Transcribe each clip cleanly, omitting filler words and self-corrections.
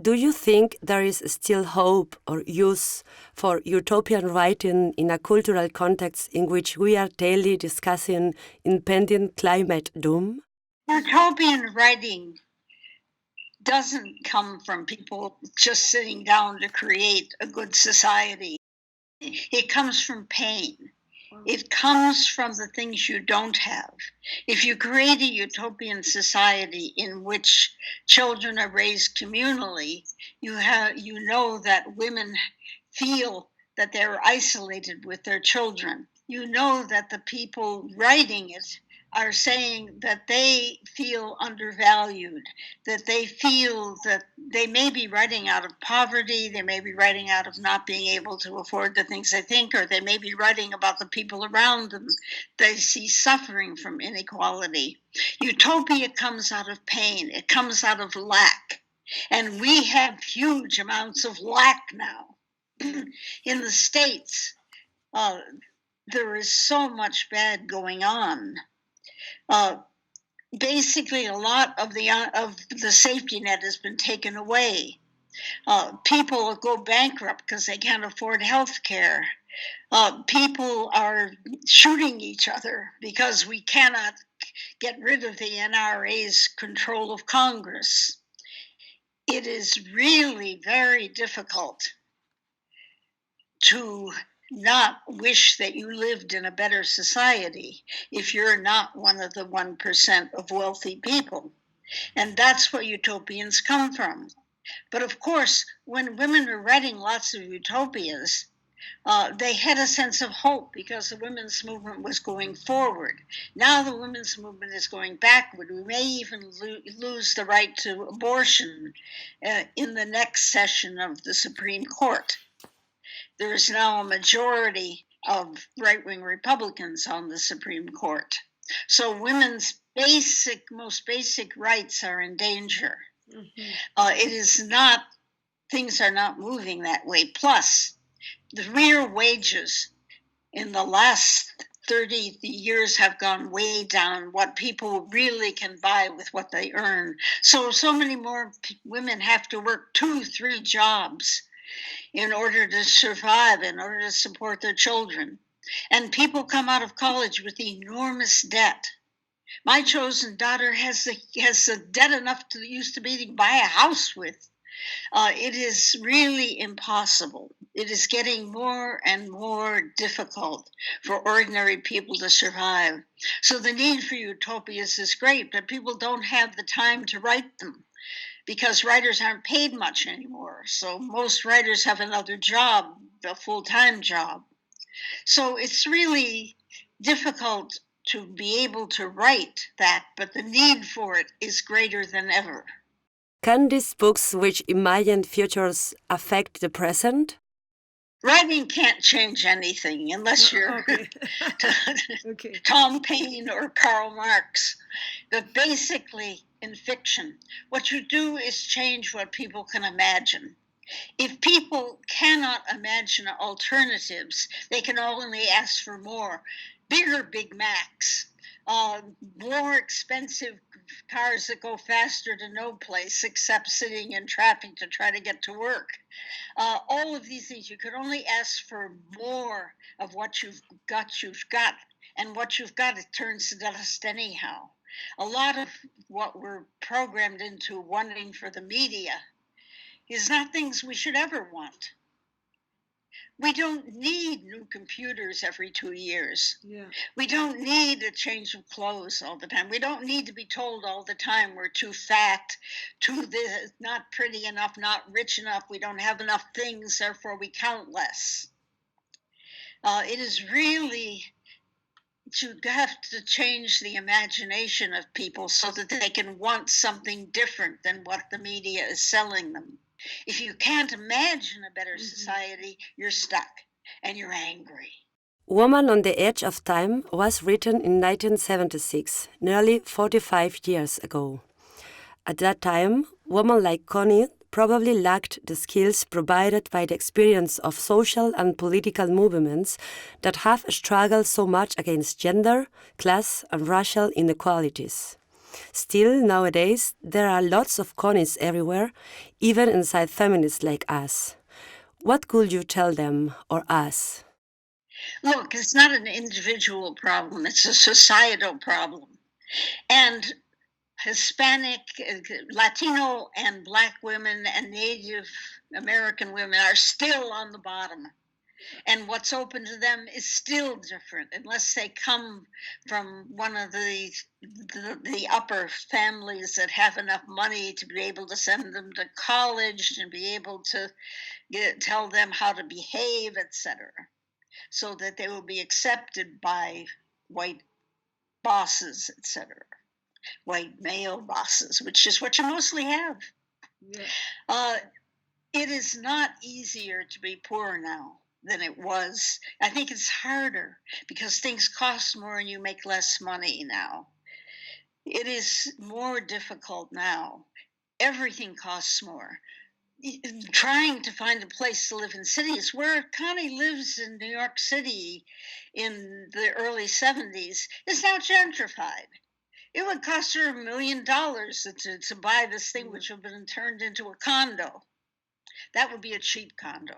do you think there is still hope or use for utopian writing in a cultural context in which we are daily discussing impending climate doom? Utopian writing doesn't come from people just sitting down to create a good society. It comes from pain. It comes from the things you don't have. If you create a utopian society in which children are raised communally, you know that women feel that they're isolated with their children. You know that the people writing it are saying that they feel undervalued, that they feel that they may be writing out of poverty, they may be writing out of not being able to afford the things they think, or they may be writing about the people around them they see suffering from inequality. Utopia comes out of pain, it comes out of lack. And we have huge amounts of lack now. In the States, there is so much bad going on. Basically, a lot of the safety net has been taken away. People go bankrupt because they can't afford health care. People are shooting each other because we cannot get rid of the NRA's control of Congress. It is really very difficult to not wish that you lived in a better society if you're not one of the 1% of wealthy people. And that's where utopians come from. But of course, when women were writing lots of utopias, they had a sense of hope because the women's movement was going forward. Now the women's movement is going backward. We may even lose the right to abortion in the next session of the Supreme Court. There is now a majority of right-wing Republicans on the Supreme Court. So women's most basic rights are in danger. Mm-hmm. Things are not moving that way. Plus, the real wages in the last 30 years have gone way down, what people really can buy with what they earn. So many more women have to work 2-3 jobs in order to survive, in order to support their children. And people come out of college with enormous debt. My chosen daughter has the debt enough to buy a house with. It is really impossible. It is getting more and more difficult for ordinary people to survive. So the need for utopias is great, but people don't have the time to write them, because writers aren't paid much anymore. So most writers have another job, a full-time job. So it's really difficult to be able to write that, but the need for it is greater than ever. Can these books which imagine futures affect the present? Writing can't change anything unless you're Tom Paine or Karl Marx. But basically, in fiction, what you do is change what people can imagine. If people cannot imagine alternatives, they can only ask for more. Bigger Big Macs, more expensive cars that go faster to no place except sitting in traffic to try to get to work. All of these things, you could only ask for more of what you've got. And what you've got, it turns to dust anyhow. A lot of what we're programmed into wanting for the media is not things we should ever want. We don't need new computers every 2 years. Yeah. We don't need a change of clothes all the time. We don't need to be told all the time we're too fat, not pretty enough, not rich enough, we don't have enough things, therefore we count less. It is really, you have to change the imagination of people so that they can want something different than what the media is selling them. If you can't imagine a better society, you're stuck and you're angry. Woman on the Edge of Time was written in 1976, nearly 45 years ago. At that time, women like Connie probably lacked the skills provided by the experience of social and political movements that have struggled so much against gender, class, and racial inequalities. Still, nowadays, there are lots of Connies everywhere, even inside feminists like us. What could you tell them or us? Look, it's not an individual problem, it's a societal problem. And Hispanic, Latino, and Black women and Native American women are still on the bottom. And what's open to them is still different, unless they come from one of the upper families that have enough money to be able to send them to college and be able to tell them how to behave, etc., so that they will be accepted by white bosses, etc., white male bosses, which is what you mostly have. Yeah. It is not easier to be poor now than it was. I think it's harder because things cost more and you make less money now. It is more difficult now. Everything costs more. Trying to find a place to live in cities, where Connie lives in New York City in the early 70s, is now gentrified. It would cost her $1 million to buy this thing, which would have been turned into a condo. That would be a cheap condo.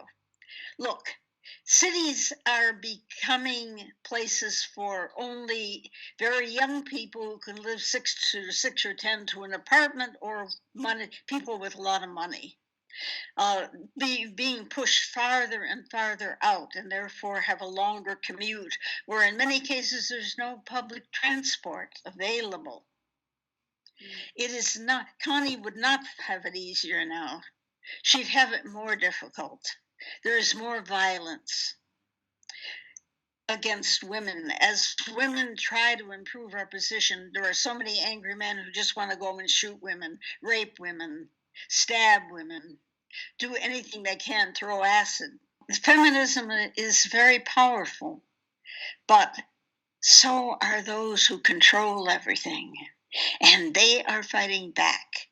Look, cities are becoming places for only very young people who can live 6 or 10 to an apartment, or people with a lot of money. Being pushed farther and farther out, and therefore have a longer commute, where in many cases there's no public transport available. It is not, Connie would not have it easier now. She'd have it more difficult. There is more violence against women. As women try to improve our position, there are so many angry men who just want to go and shoot women, rape women, stab women, do anything they can, throw acid. Feminism is very powerful, but so are those who control everything, and they are fighting back.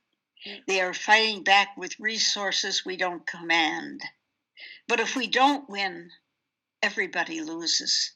They are fighting back with resources we don't command. But if we don't win, everybody loses.